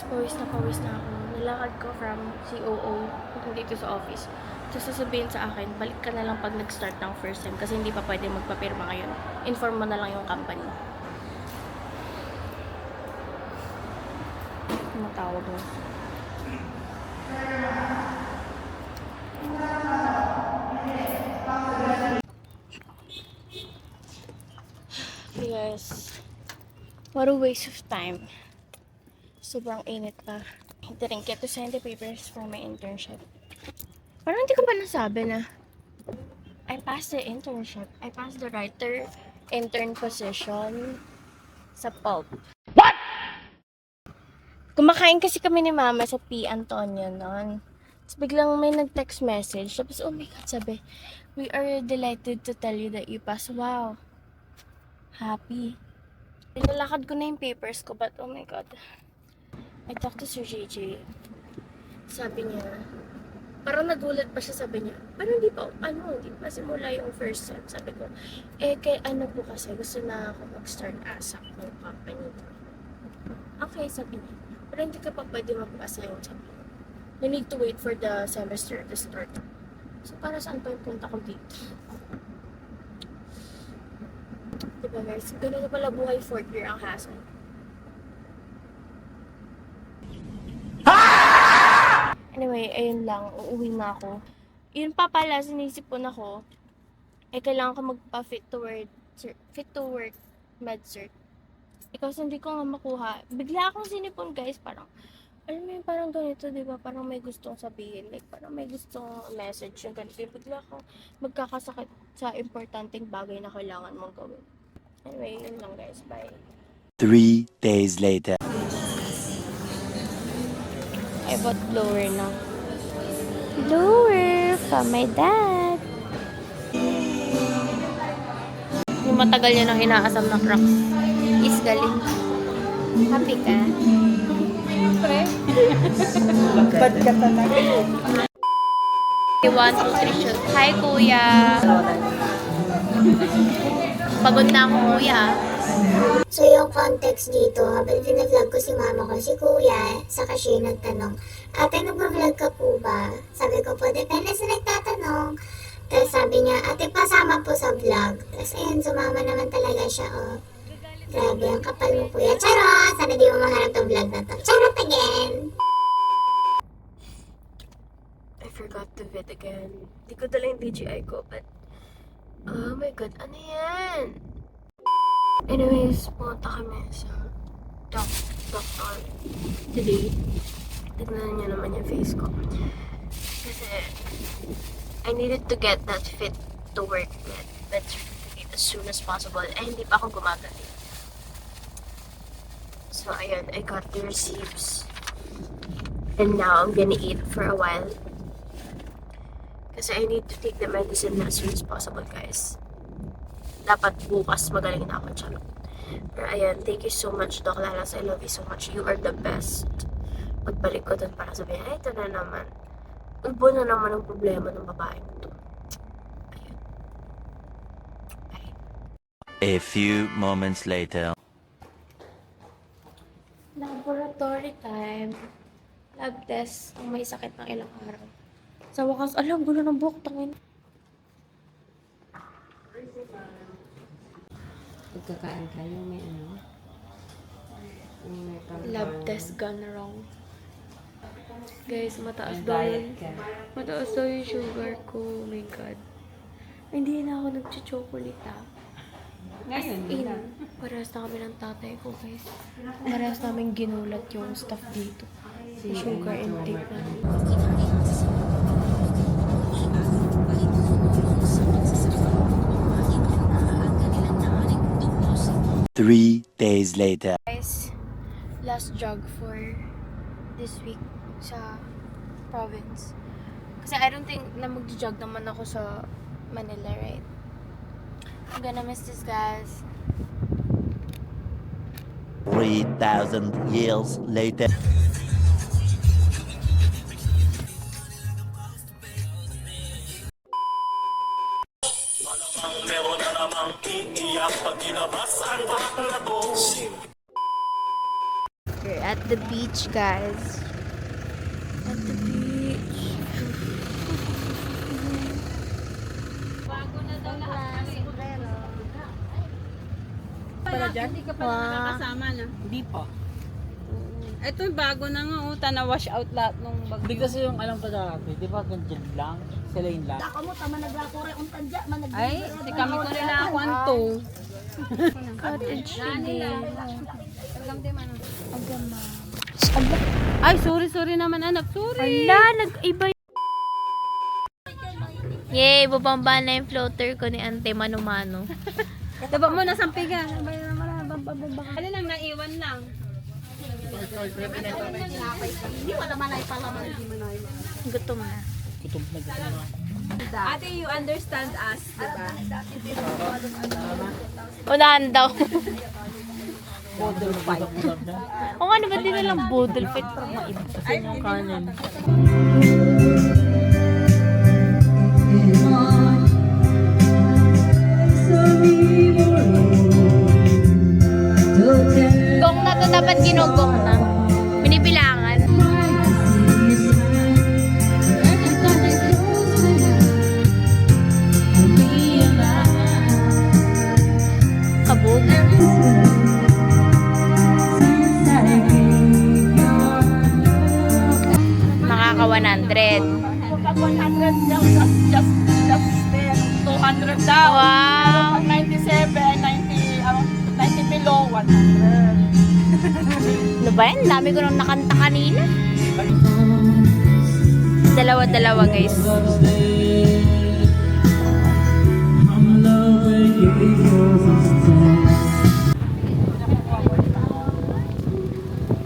pawis na ako. Nilakad ko from COO dito sa office. Tapos sasabihin sa akin, balik ka na lang pag nag-start ng first sem kasi hindi pa pwede magpapirma ngayon. Inform mo na lang yung company. Ano tawag mo? Yes. What a waste of time. Sobrang init pa. I didn't get to sign the papers for my internship. Parang hindi ko pa nasabi na I passed the internship. I passed the writer intern position sa pulp. What? Kumakain kasi kami ni Mama sa P. Antonio noon. Tapos biglang may nag-text message. Tapos, oh my God, sabi, we are delighted to tell you that you passed. Wow. Happy. Nilalakad ko na yung papers ko, but oh my God. I talked to Sir JJ. Sabi niya, parang nagulat pa siya, sabi niya, parang hindi pa simula yung first sem. Sabi ko, kay ano po kasi, gusto na ako mag-start ASAP ng company. Okay, sabi niya, pero hindi ka pa pwede mag-assign, sabi niya. You need to wait for the semester to start. So, para saan pa yung punta ko dito? Diba guys, ganun na pala buhay 4th year ang hassle. Anyway, ayun lang. Uuwi na ako. Yun pa pala, sinisipon ako. Kailangan ko magpa-fit to work med cert. Kasi hindi ko nga makuha. Bigla akong sinipon, guys. Parang, alam mo yun, parang ganito, di ba? Parang may gustong sabihin. Like, parang may gustong message. Yung ganito. Bigla akong magkakasakit sa importanteng bagay na kailangan mong gawin. Anyway, yun lang, guys. Bye. 3 days later. I bought blower na. Blower from my dad. Yung matagal niya nang inaasam na Crocs is galing. Happy ka? Siyempre. Ba't ka talaga? 1, 2, 3 shoot. Hi, kuya. Pagod na ako, kuya. So yung context dito, habang pinag-vlog ko si mama ko, si kuya, sa cashier nagtanong, ate, nag-vlog ka po ba? Sabi ko po, depende sa nagtatanong. Tapos sabi niya, ate, pasama po sa vlog. Tapos ayun, sumama naman talaga siya, oh. Grabe, ang kapal mo kuya. Charot! Sana di mo maharap ng vlog na to. Charot again! I forgot to vid again. Di ko dala yung DJI ko, but oh my God, ano yan? Anyways, pumunta kami sa doctor today. Tignan niyo naman yung face ko. Kasi, I needed to get that fit to work med certificate as soon as possible. Hindi pa ako gumagaling. So, ayun, I got the receipts. And now, I'm gonna eat for a while. Kasi I need to take the medicine as soon as possible, guys. Dapat bukas magaling na ako, charot. Pero ayan, thank you so much, Doc Lalas. I love you so much. You are the best. Pagbalik ko dun para sabihin, ay, ito na naman. Ubo na naman ang problema ng babaeng to. Ayun. Bye. A few moments later. Laboratory time. Lab test. Ang may sakit ng ilang araw. Sa wakas, alam, gulo ng buhok. Tangin. Pagkakain kayo, may ano? May Lab test gone wrong. Guys, mataas May daw diet yun. ka. Mataas daw yung sugar ko. Oh my God. Hindi na ako nag-chocolate ah. Ngayon, In, na. parehas na kami ng tatay ko, guys. Parehas namin ginulat yung stuff dito. Yung sugar intake namin. 3 days later. Guys, last jog for this week sa province. Kasi I don't think na mag-jog naman ako sa Manila, right? I'm gonna miss this, guys. 3,000 years later. We're at the the beach, guys. At the beach. Para dyan? Hindi ka pa nakakasama na. Hindi pa. Ito bago na nga, oh. Tana-wash out lahat nung bag. Hindi kasi yung alam ko dati, di ba ganyan lang? Sila yung lang. Ay, di kami ko rin ako anto. Cottage living. Ay, sorry naman anak, sorry. Ala, nag-iba y- Yay, babamba na yung floater ko ni Ante Mano-Mano. Diba mo nasampigan? Ano lang, naiwan lang. Gutom na. Kutom na dyan. Ate, you understand us, diba? Unahan daw. Bodol fight. O ano ba din nalang bodol fight para maiba? Kasi yung kanin. Gong na to, dapat ginugong na. Binibilangan. Kabog. Makaka 100. Pag 100 daw, just 200 daw. Wow. Pag 97, 90 below, 100. Ano ba yan? Dami ko nung nakanta kanina. Dalawa-dalawa, guys.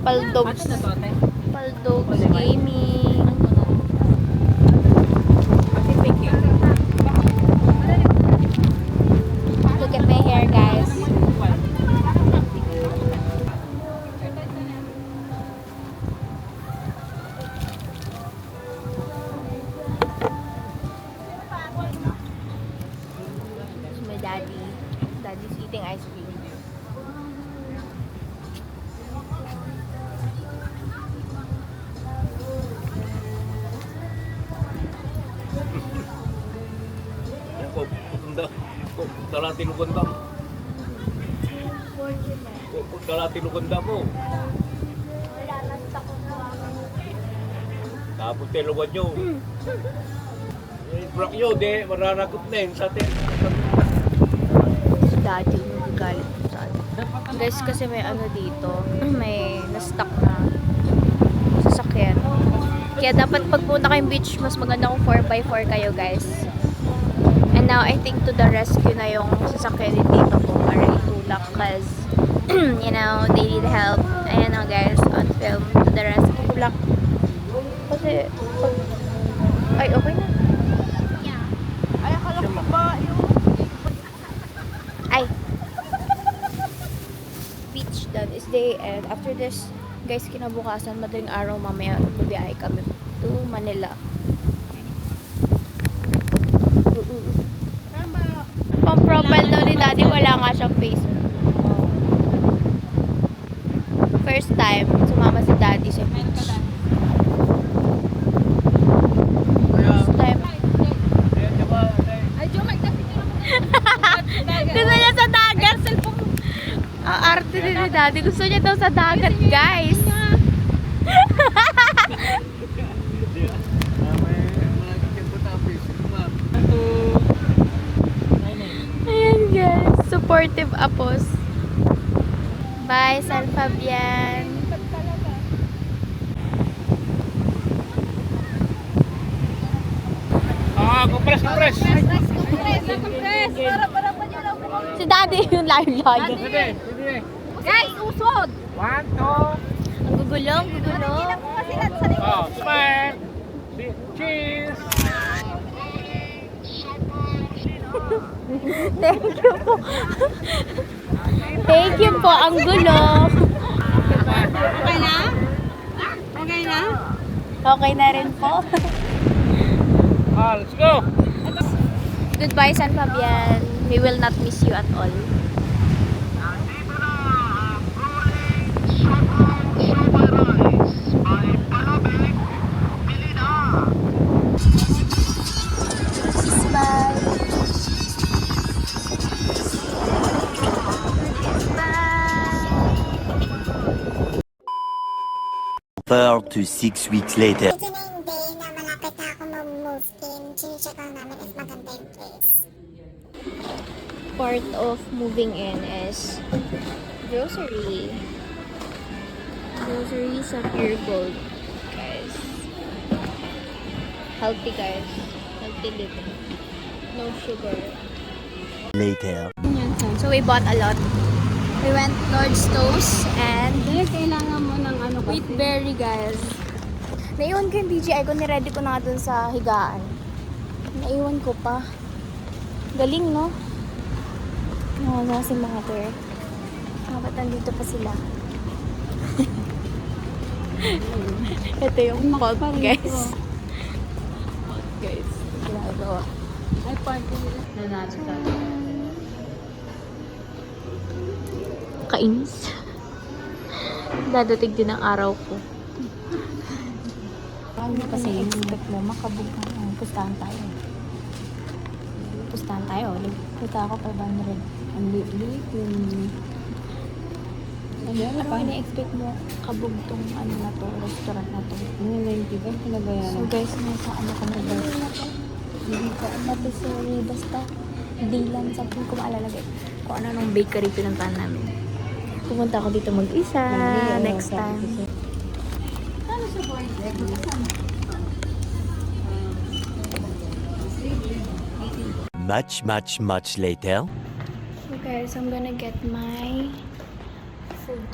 Paldogs. Paldogs Gaming. Look at my hair, guys. It's my daddy. Daddy's eating ice cream. Dala tinuganda mo. Dala tinuganda mo. Tapos tilugan nyo. Brak nyo, di, maranagot na yun sa atin. Si daddy nagagalit po sa atin. Guys, kasi may ano dito, may na-stuck na sasakyan. Kaya dapat pagpunta kayong beach, mas maganda kung 4x4 kayo, guys. And now, I think to the rescue na yung sasakyan din dito po para itulak because, you know, they need help. Ayan na, guys, on film, to the rescue. Tulak. Kasi, ay, okay na. Ay, akala ko ba yung... Ay. Beach done is day and after this, guys, kinabukasan, madaling araw mamaya, babiyahe kami to Manila. Pang-profile daw ni daddy, wala nga siyang Facebook. First time, sumama si daddy sa beach. First time. Gusto niya sa dagat. Ang arte din ni daddy. Gusto niya daw sa dagat, guys. Ayan, guys. Supportive apos. Bye, San Fabian. Kompres. Si daddy yung layo-layo. Guys, usod! 1, 2. Ang gugulo, ang gugulo. Oh, smile. Cheese. Thank you po. Thank you po, ang gulo. Okay na? Okay na? Okay na rin po. Let's go. Goodbye, San Fabian. We will not miss you at all. 4 to 6 weeks later. Ito na yung day na malapit na ako mag-move in. Chine-check lang namin if maganda yung place. Part of moving in is grocery. Grocery sa Pure Gold, guys. Healthy, guys. Healthy living. No sugar. Later. So we bought a lot. We went Lord's Toast and Dahil kailangan mo ng ano kasi. Wheatberry, guys. Naiwan ko yung DJI ko. Niready ko na nga dun sa higaan. Naiwan ko pa. Galing, no? Wala si mother. Ba't nandito pa sila? Ito yung pot, guys. Pot, guys. Ginagawa. Ay, party nila. Nanalo sa Kainis. Dadating din ang araw ko. Ano kasi expect mo, makabog ka. Pustahan tayo. Pustahan tayo. Kita ako 500. ang liit yung... Ano yan? Ano ini-expect mo, kabog tong ano na to, restaurant na to. Mga 90 ba? So Pinabayaran. guys, nasa ano ka na ba? Hindi ko sorry, basta hindi lang sa ko maalala kung ano nung bakery pinuntahan namin. Pupunta ako dito mag-isa next time. Much later. So guys, I'm gonna get my food.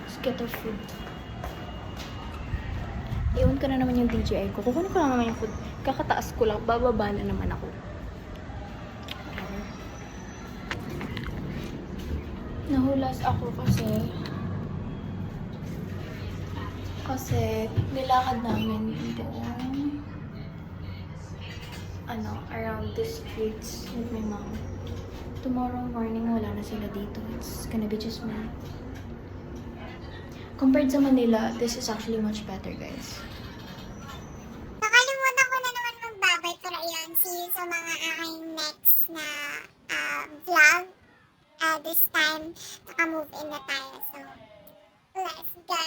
Let's get our food. Iwan ko na naman yung DJI ko. Kukunin ko na naman yung food. Kakataas ko lang. Bababa na naman ako. Nahulas ako kasi nilakad namin buong around the streets with my mom. Tomorrow morning, wala na sila dito. It's gonna be just me. Compared sa Manila, this is actually much better, guys. Nakalimutan ko na naman magbabay, pero yun, see you sa mga aking next na vlog. This time, naka-move in na tayo. So, let's go!